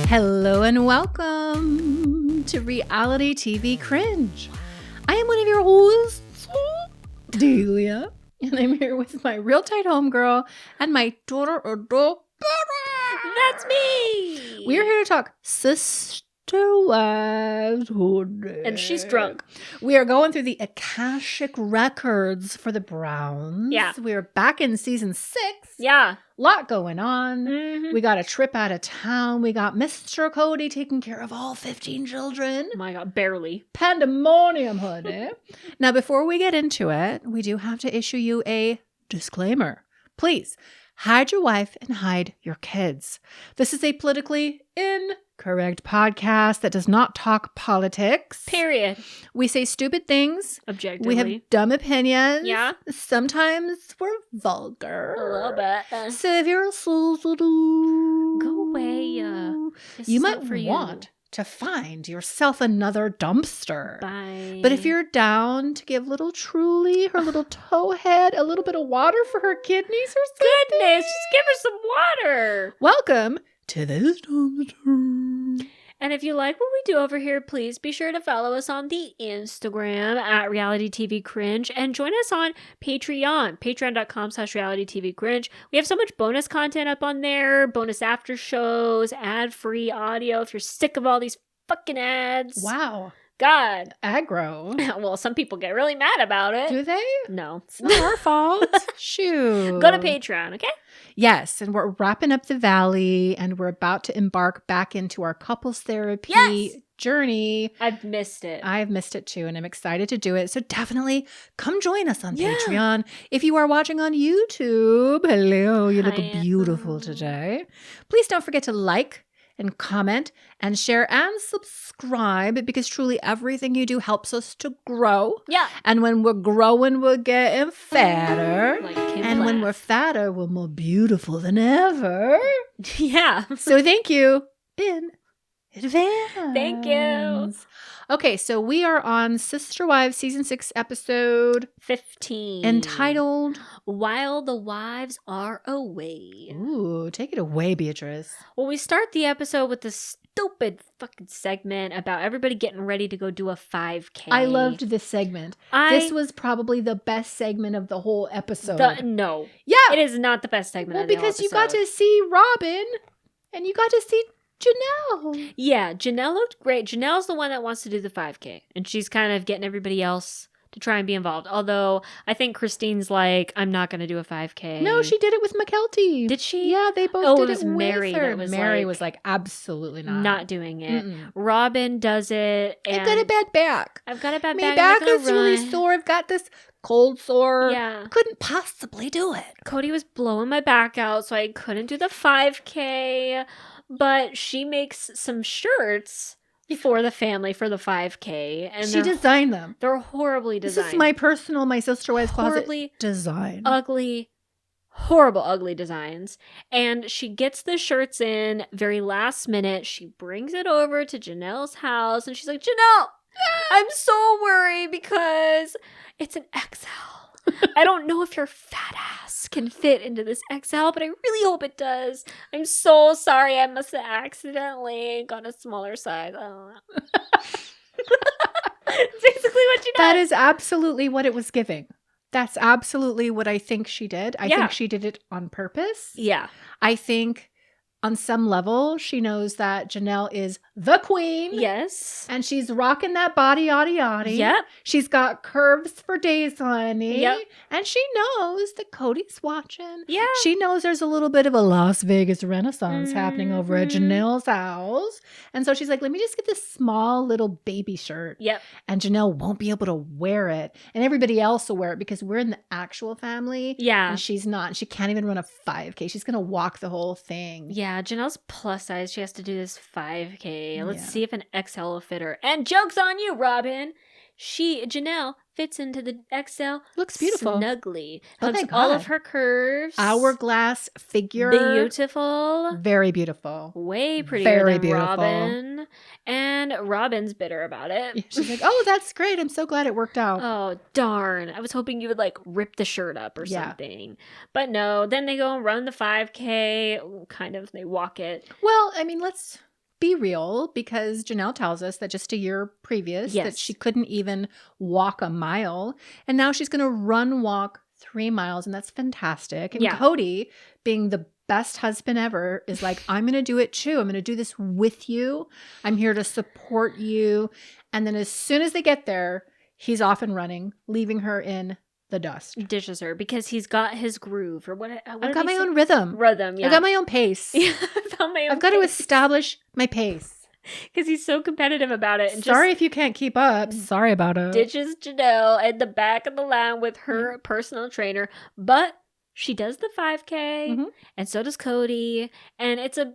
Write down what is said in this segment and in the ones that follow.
Hello and welcome to Reality TV Cringe. I am one of your hosts, Delia, and I'm here with my real tight homegirl and my daughter, That's me! We are here to talk sister wives. And she's drunk. We are going through the Akashic records for the Browns. Yeah. We are back in season 6. Yeah. Lot going on. Mm-hmm. We got a trip out of town. We got Mr. Cody taking care of all 15 children. Oh my God, barely. Pandemonium, honey. Now, before we get into it, we do have to issue you a disclaimer. Please, hide your wife and hide your kids. This is a politically incorrect podcast that does not talk politics. Period. We say stupid things. Objectively. We have dumb opinions. Yeah. Sometimes we're vulgar. A little bit. So if you're a soul, Go away. This you is might not for want to find yourself another dumpster. Bye. But if you're down to give little Truly, her little towhead, a little bit of water for her kidneys or something, Goodness, just give her some water. welcome to this dumpster. And if you like what we do over here, please be sure to follow us on the Instagram at Reality TV Cringe and join us on Patreon, patreon.com/Reality TV Cringe. We have so much bonus content up on there, bonus after shows, ad-free audio if you're sick of all these fucking ads. Wow. God. Aggro. Well, some people get really mad about it. Do they? No. It's not our fault. Shoot. Go to Patreon, okay? Yes, and we're wrapping up the valley and we're about to embark back into our couples therapy Yes! journey. I've missed it. I've missed it too, and I'm excited to do it. So definitely come join us on Yeah. Patreon. If you are watching on YouTube, hello, you look Hi. beautiful today. Please don't forget to like and comment and share and subscribe because truly everything you do helps us to grow. Yeah. And when we're growing, we're getting fatter. Like Kim And when Glass. we're fatter, we're more beautiful than ever. Yeah. So thank you in advance. Thank you. Okay, so we are on Sister Wives season 6 episode 15. entitled, While the Wives Are Away. ooh, take it away, Beatrice. Well, we start the episode with this stupid fucking segment about everybody getting ready to go do a 5K. I loved this segment. This was probably the best segment of the whole episode. No. Yeah. It is not the best segment Well, of the whole because you got episode. to see Robyn and you got to see Janelle. Yeah, Janelle looked great. Janelle's the one that wants to do the 5K. And she's kind of getting everybody else to try and be involved. Although, I think Christine's like, I'm not going to do a 5K. No, she did it with McKelty. Did she? Yeah, they both Oh, did it was with Mary her. that was Mary like, was like, absolutely not. Not doing it. Mm-mm. Robyn does it. And I've got a bad back. I've got a bad My back. back I'm not is gonna really run. sore. I've got this cold sore. Yeah. Couldn't possibly do it. Cody was blowing my back out, so I couldn't do the 5K. But she makes some shirts for the family for the 5K. And She designed them. they're horribly designed. This is my sister wives Horribly closet design. ugly, horrible, ugly designs. And she gets the shirts in very last minute. She brings it over to Janelle's house and she's like, Janelle, I'm so worried because it's an XL. I don't know if your fat ass can fit into this XL, but I really hope it does. I'm so sorry. I must have accidentally got a smaller size. I don't know. That's basically what she does. That is absolutely what it was giving. That's absolutely what I think she did. I Yeah. think she did it on purpose. Yeah. I think on some level, she knows that Janelle is the queen. Yes. And she's rocking that body, yaddy, yaddy. Yep. She's got curves for days, honey. Yep. And she knows that Cody's watching. Yeah. She knows there's a little bit of a Las Vegas renaissance happening over at Mhm. Janelle's house. And so she's like, let me just get this small little baby shirt. Yep. And Janelle won't be able to wear it. And everybody else will wear it because we're in the actual family. Yeah. And she's not. And she can't even run a 5K. She's going to walk the whole thing. Yeah, Janelle's plus size. She has to do this 5K. Let's Yeah. see if an XL will fit her. And joke's on you, Robyn. Janelle fits into the XL. Looks beautiful. Snugly. Oh, Hugs thank all God. of her curves. Hourglass figure. Beautiful. Very beautiful. Way prettier Very than beautiful. Robyn. And Robyn's bitter about it. She's like, oh, that's great. I'm so glad it worked out. Oh, darn. I was hoping you would like rip the shirt up or Yeah. something. But no, then they go and run the 5K. Kind of, they walk it. Well, I mean, let's be real, because Janelle tells us that just a year previous that Yes. she couldn't even walk a mile. And now she's going to walk 3 miles. And that's fantastic. And Yeah. Cody, being the best husband ever, is like, I'm going to do it too. I'm going to do this with you. I'm here to support you. And then as soon as they get there, he's off and running, leaving her in the dust. Ditches her because he's got his groove, or what I've got my own rhythm. Yeah. I've got my own pace. Yeah, I found my own I've got to pace. establish my pace. Because he's so competitive about it. And Sorry just if you can't keep up. Sorry about it. ditches Janelle at the back of the line with her personal trainer. But she does the 5K, and so does Cody. And it's a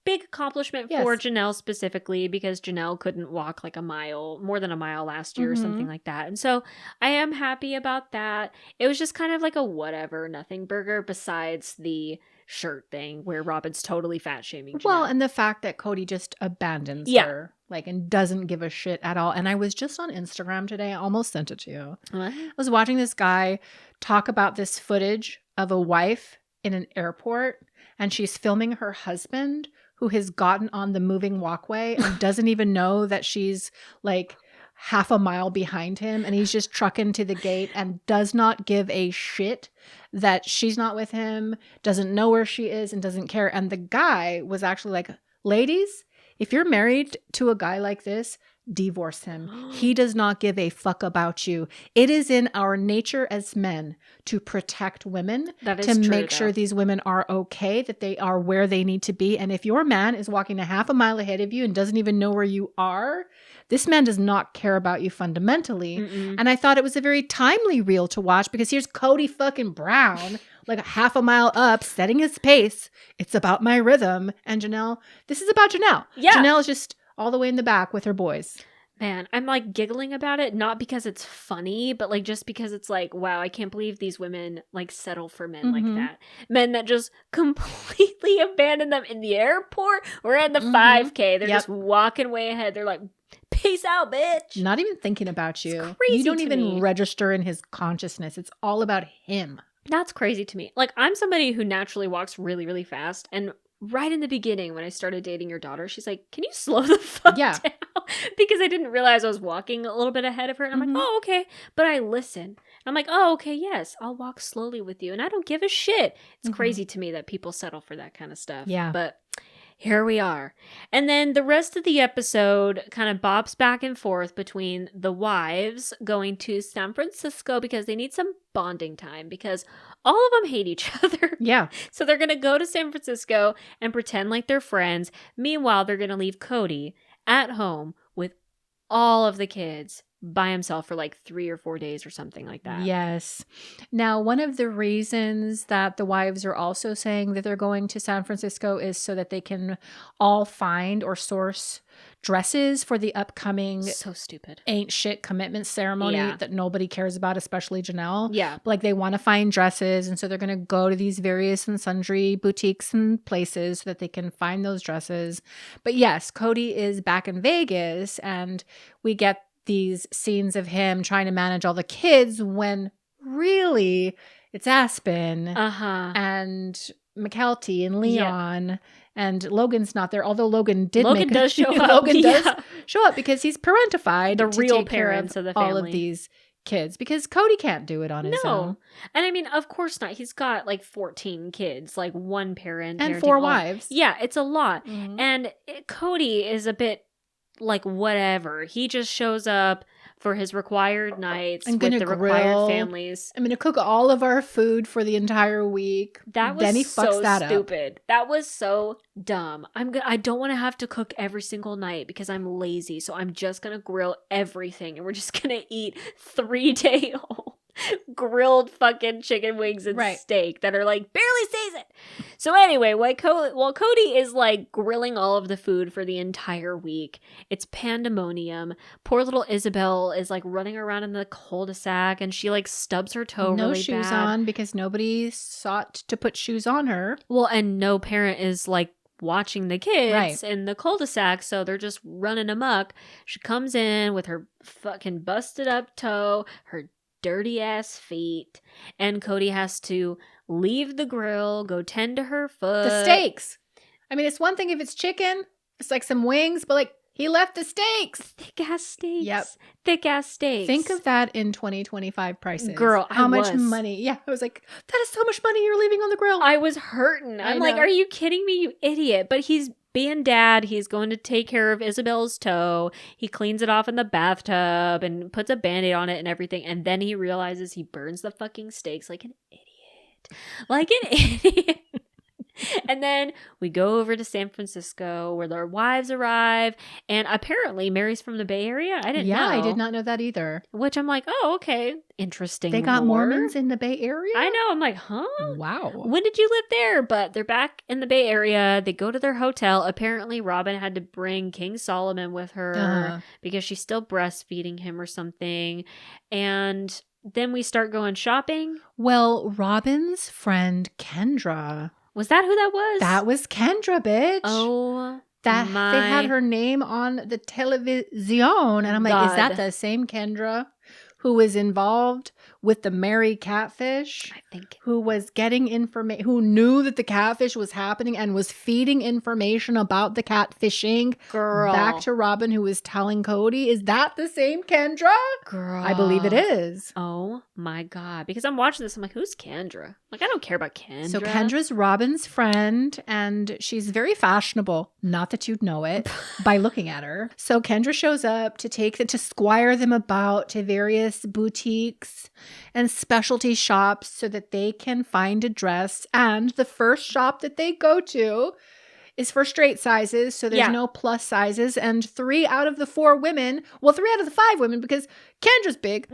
big accomplishment for Janelle specifically, because Janelle couldn't walk like more than a mile last year or something like that. And so I am happy about that. It was just kind of like a whatever, nothing burger, besides the shirt thing where Robyn's totally fat shaming Janelle. Well, and the fact that Cody just abandons her, like, and doesn't give a shit at all. And I was just on Instagram today. I almost sent it to you. What? I was watching this guy talk about this footage of a wife in an airport, and she's filming her husband, who has gotten on the moving walkway and doesn't even know that she's like half a mile behind him, and he's just trucking to the gate and does not give a shit that she's not with him, doesn't know where she is, and doesn't care. And the guy was actually like, ladies, if you're married to a guy like this, divorce him. He does not give a fuck about you. It is in our nature as men to protect women, to make sure these women are okay, that they are where they need to be. And if your man is walking a half a mile ahead of you and doesn't even know where you are, this man does not care about you fundamentally. And I thought it was a very timely reel to watch, because here's Cody fucking Brown, like a half a mile up, setting his pace. It's about my rhythm. And Janelle, this is about Janelle. Yeah. Janelle is just all the way in the back with her boys. Man, I'm like giggling about it, not because it's funny, but like just because it's like, wow, I can't believe these women like settle for men like that. Men that just completely abandon them in the airport or at the 5K. They're just walking way ahead. They're like, peace out, bitch. Not even thinking about you. It's crazy. You don't to even me. register in his consciousness. It's all about him. That's crazy to me. Like, I'm somebody who naturally walks really, really fast. And right in the beginning, when I started dating your daughter, she's like, can you slow the fuck down? Because I didn't realize I was walking a little bit ahead of her. And I'm like, oh, okay. But I listen. I'm like, oh, okay, yes, I'll walk slowly with you. And I don't give a shit. It's crazy to me that people settle for that kind of stuff. Yeah. But here we are. And then the rest of the episode kind of bops back and forth between the wives going to San Francisco because they need some bonding time, because all of them hate each other. Yeah. So they're going to go to San Francisco and pretend like they're friends. Meanwhile, they're going to leave Cody at home with all of the kids by himself for like 3 or 4 days or something like that. Yes. Now, one of the reasons that the wives are also saying that they're going to San Francisco is so that they can all find or source dresses for the upcoming So stupid. ain't shit commitment ceremony that nobody cares about, especially Janelle. Yeah. Like, they want to find dresses, and so they're going to go to these various and sundry boutiques and places so that they can find those dresses. But yes, Cody is back in Vegas, and we get these scenes of him trying to manage all the kids when really it's Aspen and McKelty and Leon and Logan's not there, although Logan does show up. Logan does show up because he's parentified, the to real take care parents of the all family. of these kids, because Cody can't do it on his own. And I mean, of course not. He's got like 14 kids, like one parent And parenting 4 all- wives. Yeah, it's a lot. Mhm. And Cody is a bit like whatever. He just shows up for his required nights I'm with gonna the grill. required families. I'm going to cook all of our food for the entire week. That was Then he fucks so that up. stupid. That was so dumb. I don't want to have to cook every single night because I'm lazy. So I'm just going to grill everything, and we're just going to eat 3-day-old grilled fucking chicken wings and steak that are like barely seasoned. So anyway, while Cody is like grilling all of the food for the entire week, it's pandemonium. Poor little Isabel is like running around in the cul-de-sac, and she like stubs her toe No really shoes bad. on, because nobody sought to put shoes on her. Well, and no parent is like watching the kids Right. in the cul-de-sac, so they're just running amok. She comes in with her fucking busted up toe, her dirty ass feet, and Cody has to leave the grill, go tend to her foot. The steaks. I mean, it's one thing if it's chicken, It's like some wings, but like he left the steaks. Thick ass steaks. Yep. Thick ass steaks. Think of that in 2025 prices. Girl, how I much was. money? Yeah, I was like, that is so much money you're leaving on the grill. I was hurting. I'm like, know. are you kidding me, you idiot? But he's being dad. He's going to take care of Isabel's toe. He cleans it off in the bathtub and puts a Band-Aid on it and everything. And then he realizes he burns the fucking steaks like an idiot. Like an idiot. And then we go over to San Francisco where their wives arrive. And apparently Mary's from the Bay Area. I didn't know. Yeah, I did not know that either. Which I'm like, oh, okay. Interesting. They got lore. Mormons in the Bay Area? I know. I'm like, huh? Wow. When did you live there? But they're back in the Bay Area. They go to their hotel. Apparently, Robyn had to bring King Solomon with her because she's still breastfeeding him or something. And then we start going shopping. Well, Robyn's friend Kendra. Was that who that was? That was Kendra, bitch. Oh, that my they had her name on the television, and I'm like, is that God. the same Kendra who was involved with the Mary catfish? I think. Who was getting information? Who knew that the catfish was happening and was feeding information about the catfishing Girl. back to Robyn, who was telling Cody? Is that the same Kendra? Girl. I believe it is. Oh my God. Because I'm watching this. I'm like, who's Kendra? Like, I don't care about Kendra. So Kendra's Robyn's friend, and she's very fashionable. Not that you'd know it by looking at her. So Kendra shows up to squire them about to various boutiques and specialty shops so that they can find a dress. And the first shop that they go to is for straight sizes. So there's no plus sizes. And 3 out of the 5 women, because Kendra's big,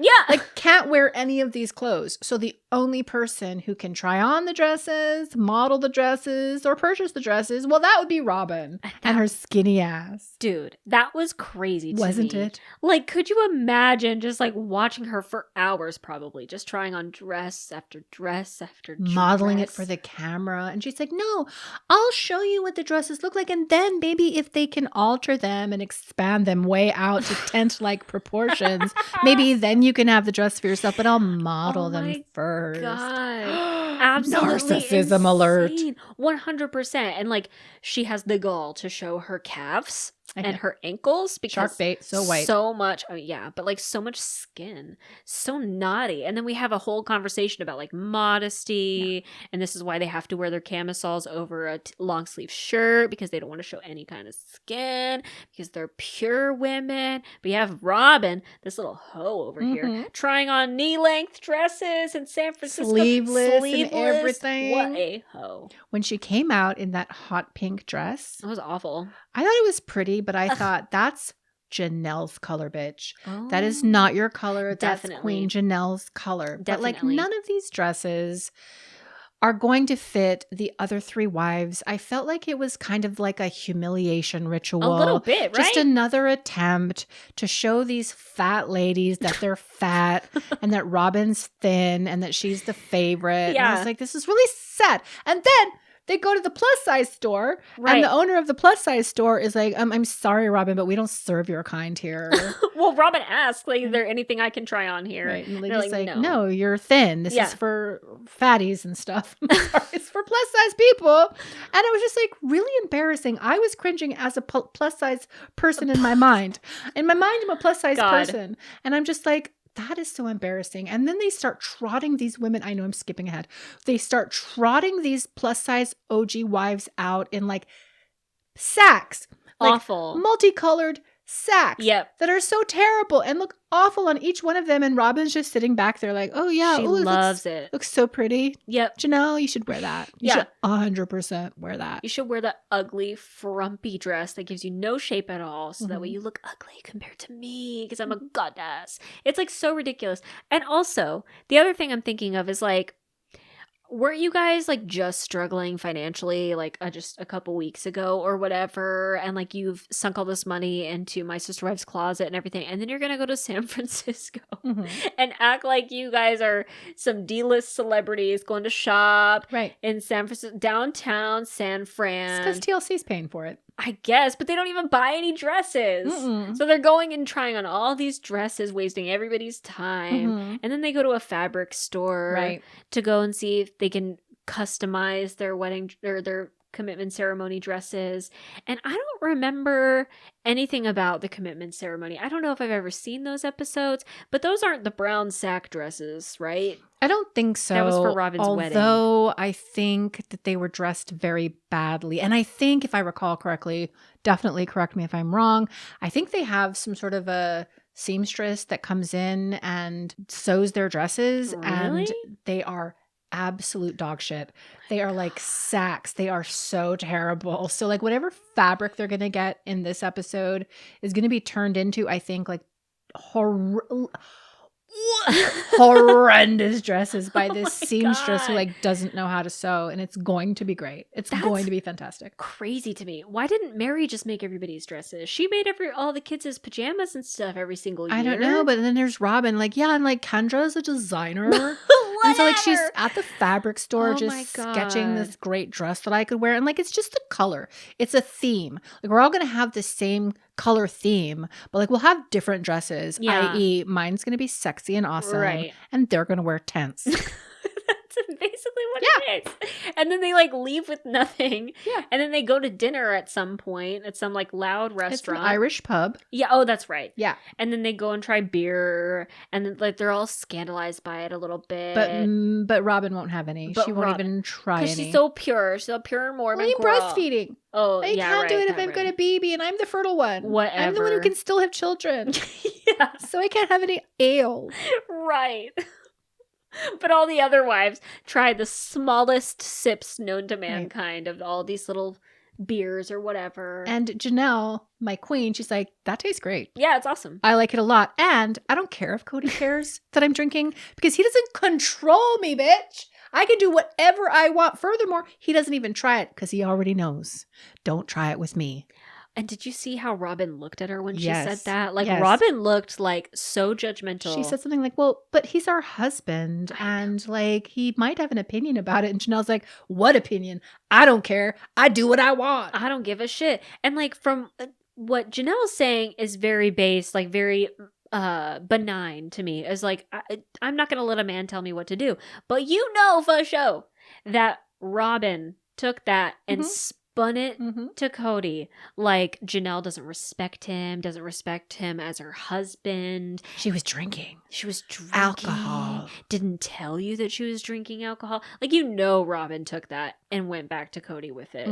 can't wear any of these clothes. So the only person who can try on the dresses, model the dresses, or purchase the dresses, well, that would be Robyn and her skinny ass. Dude, that was crazy to Wasn't me. it? Like, could you imagine just like watching her for hours probably, just trying on dress after dress after dress. Modeling it for the camera. And she's like, no, I'll show you what the dresses look like. And then maybe if they can alter them and expand them way out to tent-like proportions, maybe then you can have the dress for yourself, but I'll model them first. God. Absolutely Narcissism alert. 100%. And like, she has the gall to show her calves and her ankles because shark bait, so white. So much, but like so much skin, so naughty. And then we have a whole conversation about like modesty, and this is why they have to wear their camisoles over a long sleeve shirt because they don't want to show any kind of skin because they're pure women. But you have Robyn, this little hoe over here, trying on knee length dresses in San Francisco, sleeveless and everything. What a hoe! When she came out in that hot pink dress, That was awful. I thought it was pretty, but I thought that's Janelle's color, bitch. Oh, That is not your color. That's definitely. Queen Janelle's color. But like Definitely. none of these dresses are going to fit the other 3 wives. I felt like it was kind of like a humiliation ritual. A little bit, right? Just another attempt to show these fat ladies that they're fat and that Robyn's thin and that she's the favorite. And I was like, this is really sad. And then they go to the plus size store, and the owner of the plus size store is like, I'm sorry, Robyn, but we don't serve your kind here. Well, Robyn asked, like, is there anything I can try on here? Right. And they're lady's like, no, you're thin. This is for fatties and stuff. Sorry, it's for plus size people. And it was just like really embarrassing. I was cringing as a plus size person in my mind. In my mind, I'm a plus size person. And I'm just like, that is so embarrassing. And then they start trotting these women. I know I'm skipping ahead. They start trotting these plus size OG wives out in like sacks. Like awful. Multicolored sacks. Yep. That are so terrible and look awful on each one of them. And Robyn's just sitting back there like, oh yeah. She loves it. Looks so pretty. Yep. Janelle, you should wear that. You should 100% wear that. You should wear the ugly, frumpy dress that gives you no shape at all. So that way you look ugly compared to me because I'm a goddess. It's like so ridiculous. And also, the other thing I'm thinking of is like, weren't you guys like just struggling financially like just a couple weeks ago or whatever, and like you've sunk all this money into My Sister Wife's Closet and everything, and then you're gonna go to San Francisco and act like you guys are some D-list celebrities going to shop in San Francisco, downtown San Fran. It's because TLC's paying for it. I guess, but they don't even buy any dresses. So they're going and trying on all these dresses, wasting everybody's time. And then they go to a fabric store to go and see if they can customize their wedding or their commitment ceremony dresses. And I don't remember anything about the commitment ceremony. I don't know if I've ever seen those episodes, but those aren't the brown sack dresses, right? I don't think so. That was for Robyn's wedding. Although I think that they were dressed very badly. And I think, if I recall correctly, definitely correct me if I'm wrong, I think they have some sort of a seamstress that comes in and sews their dresses. Really? And they are absolute dog shit. They are like sacks. They are so terrible. So like whatever fabric they're going to get in this episode is going to be turned into, I think, like horrendous dresses by this seamstress who like doesn't know how to sew, and it's going to be great. That's going to be fantastic. Crazy to me. Why didn't Mary just make everybody's dresses? She made all the kids' pajamas and stuff every single year. I don't know, but then there's Robyn, like, yeah, and like Kendra's a designer. And so like she's at the fabric store just sketching this great dress that I could wear, and like it's just the color. It's a theme. Like we're all gonna have the same color theme, but like we'll have different dresses, i.e. mine's gonna be sexy and awesome, right? And they're gonna wear tents. That's basically what it is. And then they like leave with nothing. Yeah. And then they go to dinner at some point at some like loud restaurant. It's an Irish pub. Yeah. Oh, that's right. Yeah. And then they go and try beer, and then like they're all scandalized by it a little bit. But Robyn won't have any. She won't even try any. Because she's so pure. She's a pure Mormon girl. Breastfeeding. Oh, I can't do it if I've got a baby and I'm the fertile one. Whatever. I'm the one who can still have children. Yeah. So I can't have any ale. Right. But all the other wives try the smallest sips known to mankind of all these little beers or whatever. And Janelle, my queen, she's like, that tastes great. Yeah, it's awesome. I like it a lot. And I don't care if Cody cares that I'm drinking because he doesn't control me, bitch. I can do whatever I want. Furthermore, he doesn't even try it because he already knows. Don't try it with me. And did you see how Robyn looked at her when she Yes. said that? Like, Yes. Robyn looked like so judgmental. She said something like, well, but he's our husband and like he might have an opinion about it. And Janelle's like, what opinion? I don't care. I do what I want. I don't give a shit. And like from what Janelle's saying is very base, like very benign to me. Is like, I'm not going to let a man tell me what to do. But you know for sure that Robyn took that and spun it to Cody like Janelle doesn't respect him as her husband. She was drinking. She was drinking alcohol. Didn't tell you that she was drinking alcohol. Like, you know, Robyn took that and went back to Cody with it.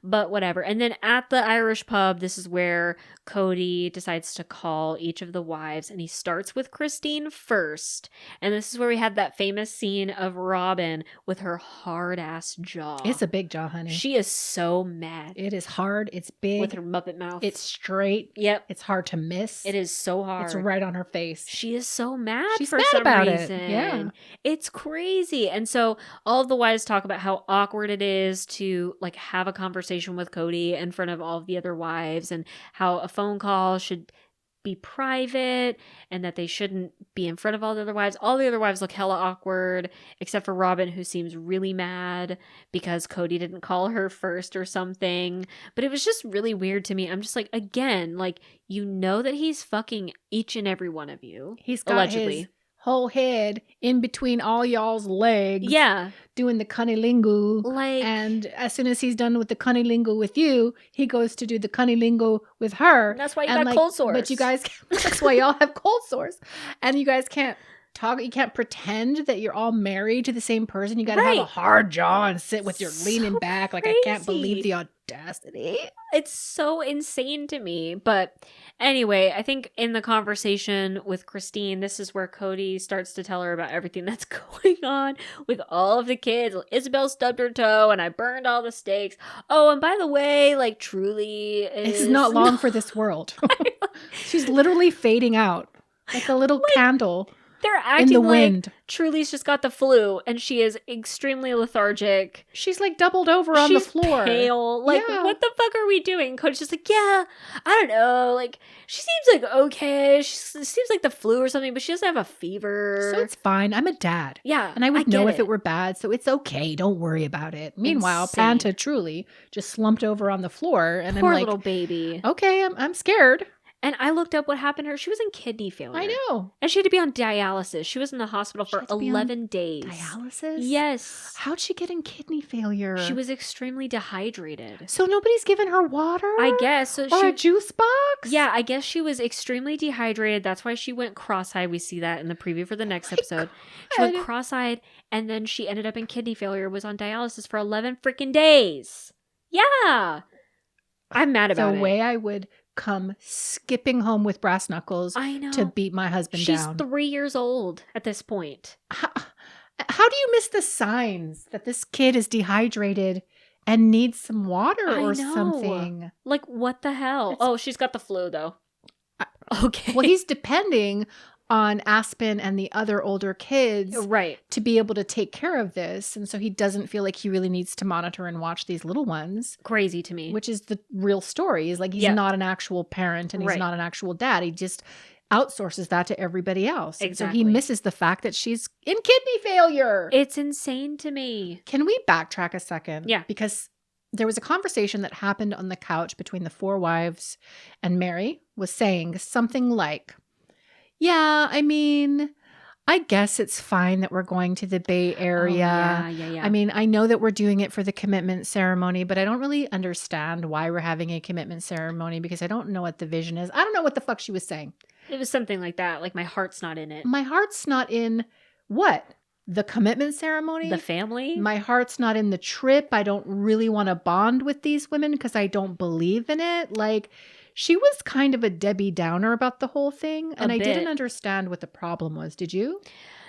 But whatever. And then at the Irish pub, this is where Cody decides to call each of the wives, and he starts with Christine first. And this is where we had that famous scene of Robyn with her hard ass jaw. It's a big jaw, honey. She is so mad. It is hard. It's big. With her Muppet mouth. It's straight. Yep. It's hard to miss. It is so hard. It's right on her face. She is so mad She's for mad some about reason. it. Yeah. It's crazy. And so all of the wives talk about how awkward it is to like have a conversation with Cody in front of all of the other wives, and how a phone call should be private and that they shouldn't be in front of all the other wives. All the other wives look hella awkward, except for Robyn, who seems really mad because Cody didn't call her first or something. But it was just really weird to me. I'm just like, again, like, you know that he's fucking each and every one of you. He's got allegedly. his whole head in between all y'all's legs. Yeah. Doing the cunnilingus. Like, And as soon as he's done with the cunnilingus with you, he goes to do the cunnilingus with her. that's why you And, got cold sores. But you guys, that's why y'all have cold sores. And you guys can't talk, you can't pretend that you're all married to the same person. You got to have a hard jaw and sit with your leaning back. Like, I can't believe the audacity. It's so insane to me. But anyway, I think in the conversation with Christine, this is where Cody starts to tell her about everything that's going on with all of the kids. Isabel stubbed her toe and I burned all the steaks. Oh, and by the way, like, Truly is not long for this world. She's literally fading out like a little candle. They're acting in the like wind. Truly's just got the flu and she is extremely lethargic. She's like doubled over on the floor. Pale. Like, what the fuck are we doing? Cody's just like, yeah, I don't know. Like, she seems like okay. She seems like the flu or something, but she doesn't have a fever. So it's fine. I'm a dad. Yeah. And I would know if it were bad, so it's okay. Don't worry about it. Meanwhile, Panta Truly just slumped over on the floor. And Poor I'm like, little baby. okay, I'm scared. And I looked up what happened to her. She was in kidney failure. I know. And she had to be on dialysis. She was in the hospital She for had to be on 11 days. Dialysis? Yes. How'd she get in kidney failure? She was extremely dehydrated. So nobody's given her water? I guess. So or a juice box? Yeah, I guess she was extremely dehydrated. That's why she went cross-eyed. We see that in the preview for the next episode. She went cross-eyed, and then she ended up in kidney failure, was on dialysis for 11 freaking days. Yeah. I'm mad about it. The way I would come skipping home with brass knuckles I know. to beat my husband down. She's 3 years old at this point. How do you miss the signs that this kid is dehydrated and needs some water or something? Like, what the hell? She's got the flu, though. Okay. Well, he's depending on Aspen and the other older kids to be able to take care of this. And so he doesn't feel like he really needs to monitor and watch these little ones. Crazy to me. Which is the real story. Is like he's not an actual parent and he's not an actual dad. He just outsources that to everybody else. Exactly. So he misses the fact that she's in kidney failure. It's insane to me. Can we backtrack a second? Yeah. Because there was a conversation that happened on the couch between the four wives, and Mary was saying something like, yeah, I mean, I guess it's fine that we're going to the Bay Area. Oh, yeah. I mean, I know that we're doing it for the commitment ceremony, but I don't really understand why we're having a commitment ceremony because I don't know what the vision is. I don't know what the fuck she was saying. It was something like that. Like, my heart's not in it. My heart's not in what? The commitment ceremony? The family? My heart's not in the trip. I don't really want to bond with these women because I don't believe in it. Like, she was kind of a Debbie Downer about the whole thing. And I didn't understand what the problem was. Did you?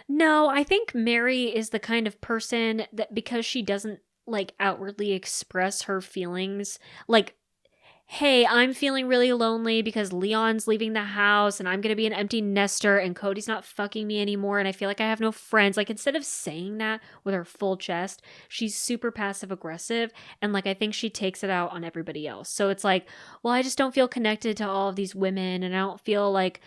No, I think Mary is the kind of person that because she doesn't like outwardly express her feelings, like, hey, I'm feeling really lonely because Leon's leaving the house and I'm going to be an empty nester and Cody's not fucking me anymore and I feel like I have no friends. Like, instead of saying that with her full chest, she's super passive aggressive and like I think she takes it out on everybody else. So it's like, well, I just don't feel connected to all of these women and I don't feel like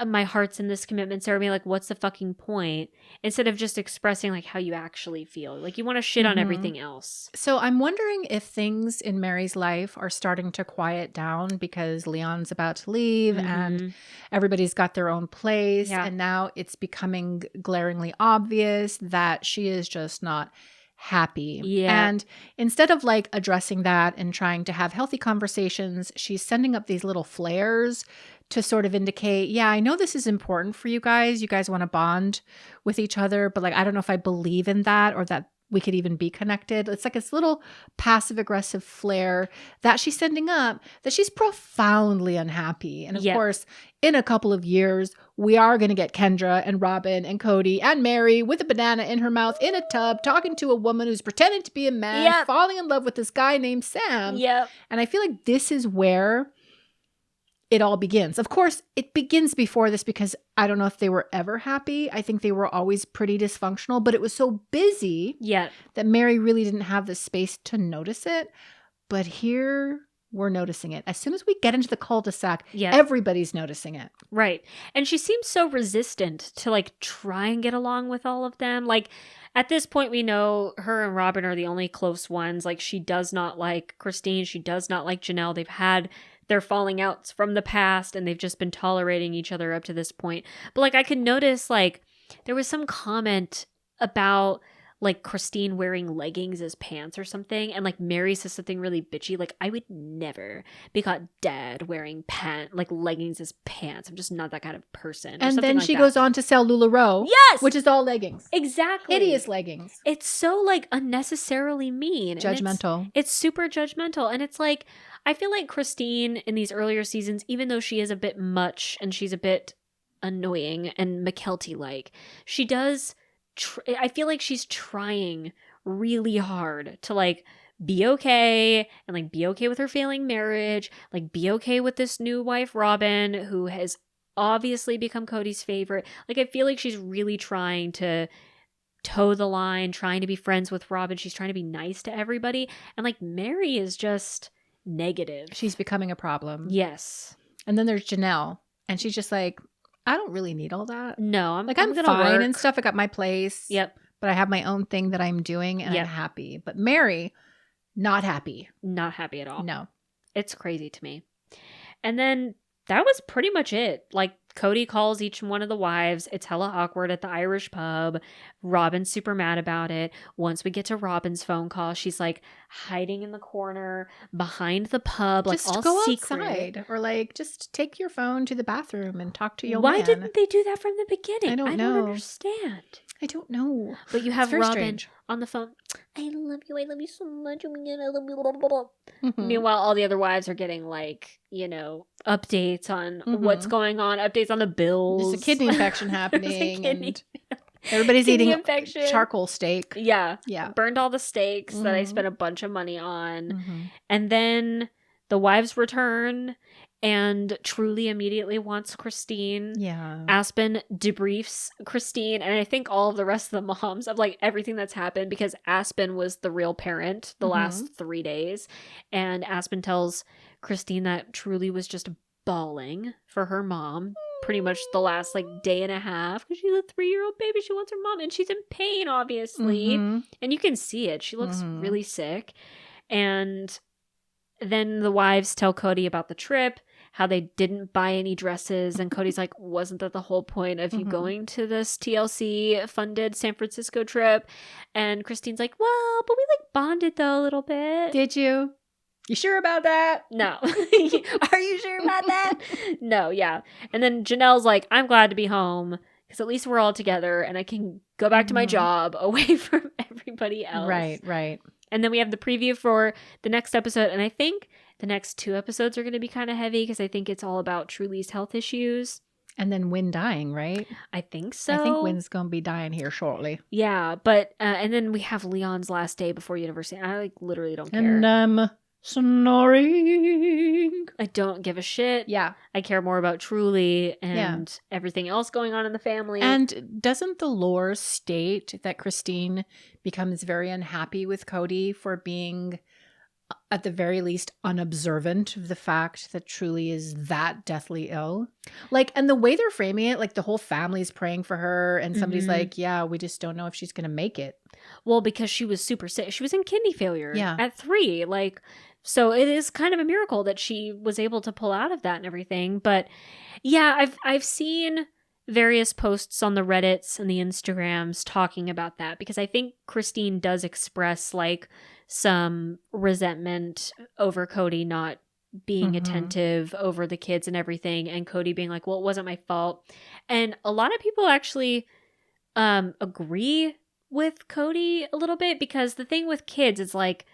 my heart's in this commitment ceremony. Like, what's the fucking point? Instead of just expressing like how you actually feel. Like, you want to shit on everything else. So I'm wondering if things in Mary's life are starting to quiet down because Leon's about to leave and everybody's got their own place. Yeah. And now it's becoming glaringly obvious that she is just not happy. Yeah. And instead of like addressing that and trying to have healthy conversations, she's sending up these little flares to sort of indicate, yeah, I know this is important for you guys. You guys want to bond with each other, but like, I don't know if I believe in that or that we could even be connected. It's like this little passive aggressive flare that she's sending up that she's profoundly unhappy. And of course, in a couple of years, we are going to get Kendra and Robyn and Cody and Mary with a banana in her mouth in a tub talking to a woman who's pretending to be a man, falling in love with this guy named Sam. Yep. And I feel like this is where it all begins. Of course, it begins before this because I don't know if they were ever happy. I think they were always pretty dysfunctional, but it was so busy that Mary really didn't have the space to notice it. But here we're noticing it. As soon as we get into the cul-de-sac, everybody's noticing it. Right. And she seems so resistant to like try and get along with all of them. Like, at this point, we know her and Robyn are the only close ones. Like, she does not like Christine. She does not like Janelle. They've had their falling outs from the past and they've just been tolerating each other up to this point. But like, I could notice like there was some comment about like Christine wearing leggings as pants or something, and like Mary says something really bitchy like, I would never be caught dead wearing like leggings as pants. I'm just not that kind of person. And then she goes on to sell LuLaRoe, which is all leggings. Exactly. Hideous leggings. It's so like unnecessarily mean. Judgmental. It's super judgmental. And it's like, I feel like Christine in these earlier seasons, even though she is a bit much and she's a bit annoying and McKelty-like, she does, I feel like she's trying really hard to like be okay and like be okay with her failing marriage, like be okay with this new wife, Robyn, who has obviously become Cody's favorite. Like, I feel like she's really trying to toe the line, trying to be friends with Robyn. She's trying to be nice to everybody. And like, Mary is just negative. She's becoming a problem. Yes. And then there's Janelle, and she's just like, I don't really need all that. No, I'm fine work. and stuff. I got my place. Yep. But I have my own thing that I'm doing and I'm happy. But Mary, not happy. Not happy at all. No. It's crazy to me. And then that was pretty much it. Like, Cody calls each one of the wives. It's hella awkward at the Irish pub. Robyn's super mad about it. Once we get to Robyn's phone call, she's like hiding in the corner behind the pub, like Just all go secret. outside, or like just take your phone to the bathroom and talk to your Why man. didn't they do that from the beginning? I don't don't know. understand. I don't know. But you It's have very Robyn strange. on the phone. I love you so much. Oh my God, I love you. Blah, blah, blah. Mhm. Meanwhile, all the other wives are getting like, you know, updates on what's Mhm. going on, updates on the bills. There's a kidney infection There's a happening, kidney- and everybody's kidney eating infection. charcoal steak. Yeah. Yeah. Burned all the steaks that I Mhm. spent a bunch of money on. Mhm. And then the wives return, and Truly immediately wants Christine. Yeah. Aspen debriefs Christine, and I think all of the rest of the moms of like everything that's happened, because Aspen was the real parent the last 3 days. And Aspen tells Christine that Truly was just bawling for her mom pretty much the last like day and a half, because she's a 3-year-old baby. She wants her mom, and she's in pain, obviously. Mhm. And you can see it. She looks Mhm. really sick. And then the wives tell Cody about the trip, how they didn't buy any dresses. And Cody's like, wasn't that the whole point of you Mhm. going to this TLC funded San Francisco trip? And Christine's like, well, but we like bonded though a little bit. Did you? You sure about that? No. Are you sure about that? No, yeah. And then Janelle's like, I'm glad to be home because at least we're all together and I can go back to my Mhm. job away from everybody else. Right, right. And then we have the preview for the next episode. And I think the next 2 episodes are going to be kind of heavy because I think it's all about Truly's health issues. And then Wynn dying, right? I think so. I think Wynn's gonna be dying here shortly. Yeah, but and then we have Leon's last day before university. I like literally don't care. And I'm snoring. I don't give a shit. Yeah. I care more about Truly and everything else going on in the family. And doesn't the lore state that Christine becomes very unhappy with Cody for being, at the very least, unobservant of the fact that Truly is that deathly ill? Like, and the way they're framing it, like the whole family's praying for her, and somebody's Mhm. like, yeah, we just don't know if she's going to make it. Well, because she was super sick. She was in kidney failure Yeah. at 3. Like, so it is kind of a miracle that she was able to pull out of that and everything. But yeah, I've seen various posts on the Reddits and the Instagrams talking about that, because I think Christine does express like some resentment over Cody not being Mhm. attentive over the kids and everything, and Cody being like, well, it wasn't my fault. And a lot of people actually agree with Cody a little bit, because the thing with kids is like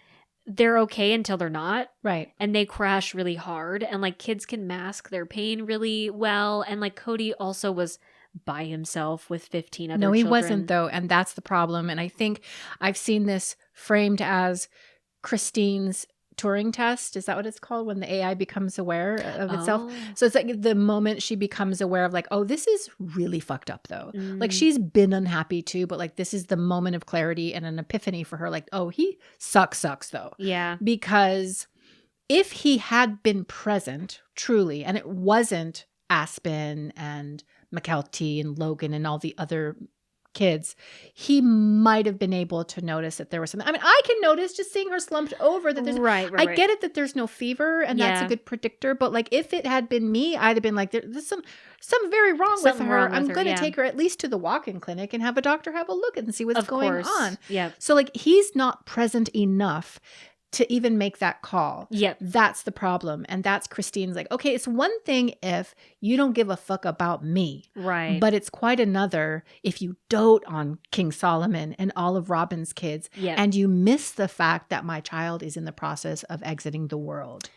they're okay until they're not, Right. and they crash really hard, and like kids can mask their pain really well. And like Cody also was by himself with 15 other No, he children. wasn't, though. And that's the problem. And I think I've seen this framed as Christine's Turing test. Is that what it's called? When the AI becomes aware of itself? Oh. So it's like the moment she becomes aware of like, oh, this is really fucked up though. Like Mm. she's been unhappy too, but like this is the moment of clarity and an epiphany for her. Like, oh, he sucks though. Yeah. Because if he had been present truly, and it wasn't Aspen and McKelty and Logan and all the other kids, he might have been able to notice that there was something. I mean, I can notice just seeing her slumped over that there's Right. I get it that there's no fever, and that's a Yeah. good predictor. But like, if it had been me, I'd have been like, there's some very wrong Something with her. wrong with I'm her, going to yeah. take her at least to the walk-in clinic and have a doctor have a look and see what's Of going course. on. Yeah. So like, he's not present enough to even make that call. Yep. That's the problem. And that's Christine's like, okay, it's one thing if you don't give a fuck about me, Right. but it's quite another if you dote on King Solomon and all of Robyn's kids, Yeah. and you miss the fact that my child is in the process of exiting the world.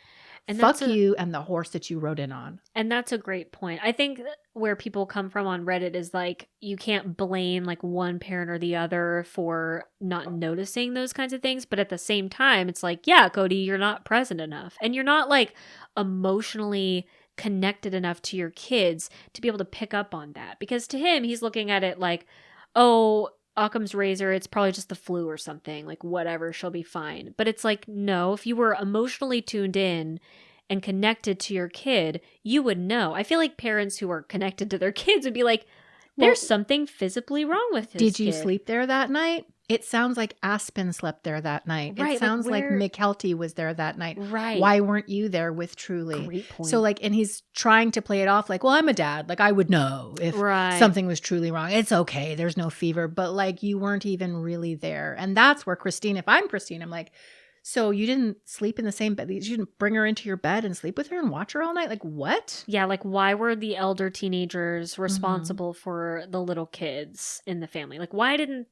And Fuck that's you and the horse that you rode in on. And that's a great point. I think where people come from on Reddit is like, you can't blame like one parent or the other for not noticing those kinds of things. But at the same time, it's like, yeah, Cody, you're not present enough. And you're not like emotionally connected enough to your kids to be able to pick up on that. Because to him, he's looking at it like, oh, Occam's razor, it's probably just the flu or something. Like, whatever, she'll be fine. But it's like, no, if you were emotionally tuned in and connected to your kid, you would know. I feel like parents who are connected to their kids would be like, there's something physically wrong with his Did you kid. sleep there that night? It sounds like Aspen slept there that night. Right, It sounds like where- McKelty was there that night. Right. Why weren't you there with Truly? Great point. So like, and he's trying to play it off like, well, I'm a dad. Like I would know if Right. something was truly wrong. It's okay. There's no fever, but like you weren't even really there. And that's where Christine, if I'm Christine, I'm like, so you didn't sleep in the same bed? You didn't bring her into your bed and sleep with her and watch her all night? Like what? Yeah, like why were the elder teenagers Mm-hmm. responsible for the little kids in the family? Like why didn't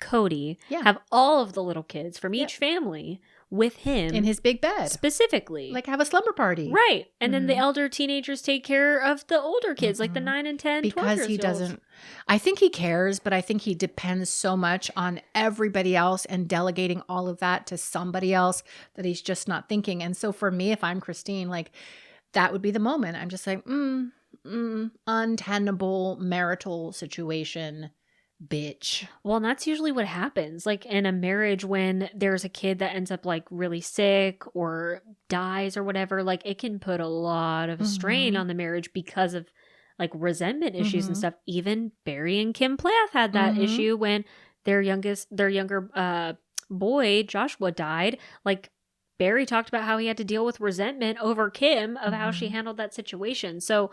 Cody Yeah. have all of the little kids from Yeah. each family with him In his big bed. specifically? Like have a slumber party. Right. And then the Mhm. elder teenagers take care of the older kids, like the Mhm. 9 and 10, Because he doesn't, I think he cares, but I think he depends so much on everybody else and delegating all of that to somebody else that he's just not thinking. And so for me, if I'm Christine, like that would be the moment. I'm just like, untenable marital situation, bitch. Well, and that's usually what happens. Like in a marriage when there's a kid that ends up like really sick or dies or whatever, like it can put a lot of strain Mhm. on the marriage because of like resentment issues and Mhm. stuff. Even Barry and Kim Plath had that Mhm. issue when their younger boy, Joshua, died. Like Barry talked about how he had to deal with resentment over Kim of how she Mhm. handled that situation. So,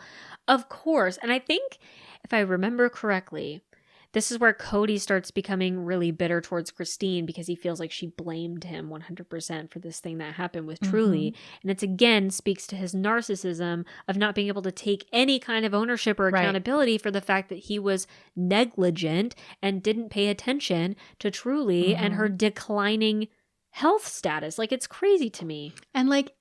of course, and I think if I remember correctly, this is where Cody starts becoming really bitter towards Christine because he feels like she blamed him 100% for this thing that happened with Truly. And it's again speaks to his narcissism of not being able to take any kind of ownership or Right. accountability for the fact that he was negligent and didn't pay attention to Truly and her declining health status. Like it's crazy to me. And like,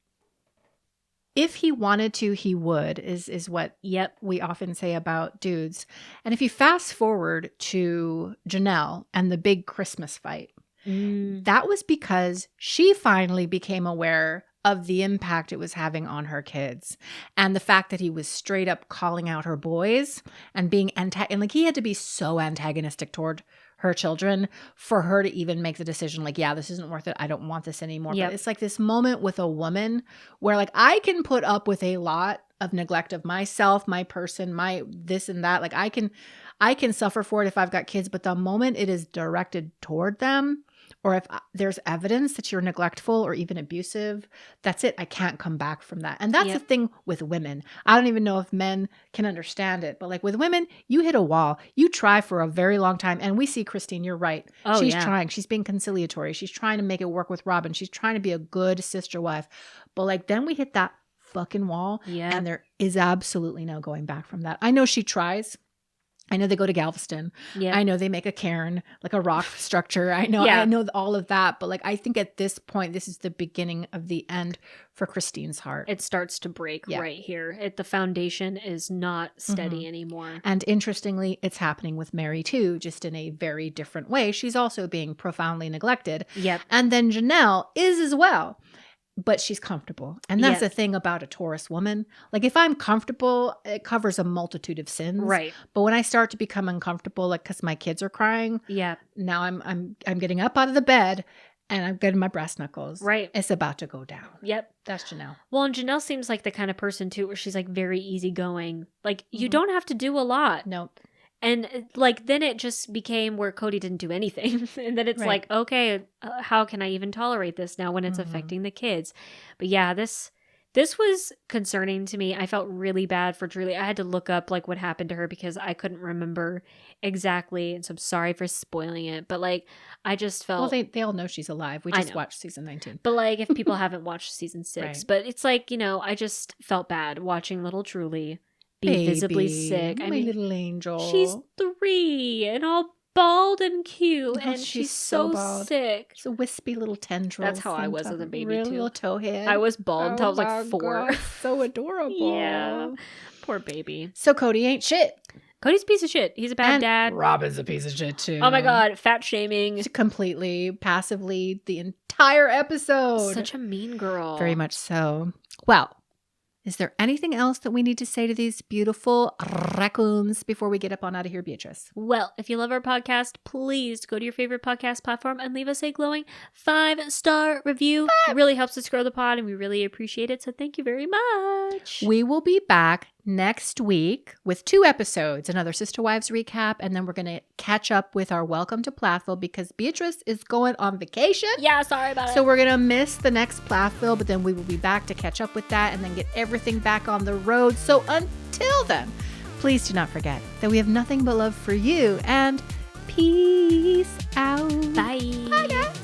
if he wanted to, he would, is what Yep. we often say about dudes. And if you fast forward to Janelle and the big Christmas fight, that was because she finally became aware of the impact it was having on her kids and the fact that he was straight up calling out her boys and being and like he had to be so antagonistic toward her children for her to even make the decision like, yeah, this isn't worth it. I don't want this anymore. Yep. But it's like this moment with a woman where like I can put up with a lot of neglect of myself, my person, my this and that. Like I can suffer for it if I've got kids, but the moment it is directed toward them, or if there's evidence that you're neglectful or even abusive, that's it. I can't come back from that. And that's Yep. the thing with women. I don't even know if men can understand it, but like with women, you hit a wall. You try for a very long time. And we see Christine, you're right. Oh, She's yeah. trying. She's being conciliatory. She's trying to make it work with Robyn. She's trying to be a good sister wife. But like then we hit that fucking wall Yeah. and there is absolutely no going back from that. I know she tries. I know they go to Galveston. Yeah. I know they make a cairn, like a rock structure. I know all of that. But like, I think at this point, this is the beginning of the end for Christine's heart. It starts to break Yeah. right here. The foundation is not steady anymore. And interestingly, it's happening with Mary too, just in a very different way. She's also being profoundly neglected. Yep. And then Janelle is as well. But she's comfortable. And that's Yeah. the thing about a Taurus woman. Like if I'm comfortable, it covers a multitude of sins. Right. But when I start to become uncomfortable, like because my kids are crying, Yeah. now I'm getting up out of the bed and I'm getting my brass knuckles. Right. It's about to go down. Yep. That's Janelle. Well, and Janelle seems like the kind of person too where she's like very easygoing. Like you Mhm. don't have to do a lot. No. And like then it just became where Cody didn't do anything. And then it's Right. like, okay, how can I even tolerate this now when it's Mhm. affecting the kids? But yeah, this was concerning to me. I felt really bad for Truly. I had to look up like what happened to her because I couldn't remember exactly. And so I'm sorry for spoiling it. But like I just felt Well, they all know she's alive. We I just know. watched season 19. But like if people haven't watched season 6, Right. but it's like, I just felt bad watching little Truly be visibly Baby, sick. my I mean, little angel. she's 3 and all bald and cute, Oh, and she's so bald. sick. She's a wispy little tendril. That's how I was as a baby, really too. little towhead. I was bald until I was Oh like my 4. God, so adorable. Yeah. Poor baby. So Cody ain't shit. Cody's a piece of shit. He's a bad And dad. Robyn's a piece of shit too. Oh my God, fat shaming. Completely, passively, the entire episode. Such a mean girl. Very much so. Well, is there anything else that we need to say to these beautiful raccoons before we get up on out of here, Beatrice? Well, if you love our podcast, please go to your favorite podcast platform and leave us a glowing 5-star review. It really helps us grow the pod and we really appreciate it. So thank you very much. We will be back next week with 2 episodes, another Sister Wives recap, and then we're going to catch up with our Welcome to Plathville because Beatrice is going on vacation. Yeah, sorry about it. So we're going to miss the next Plathville, but then we will be back to catch up with that and then get everything back on the road. So until then, please do not forget that we have nothing but love for you and peace out. Bye. Bye, guys.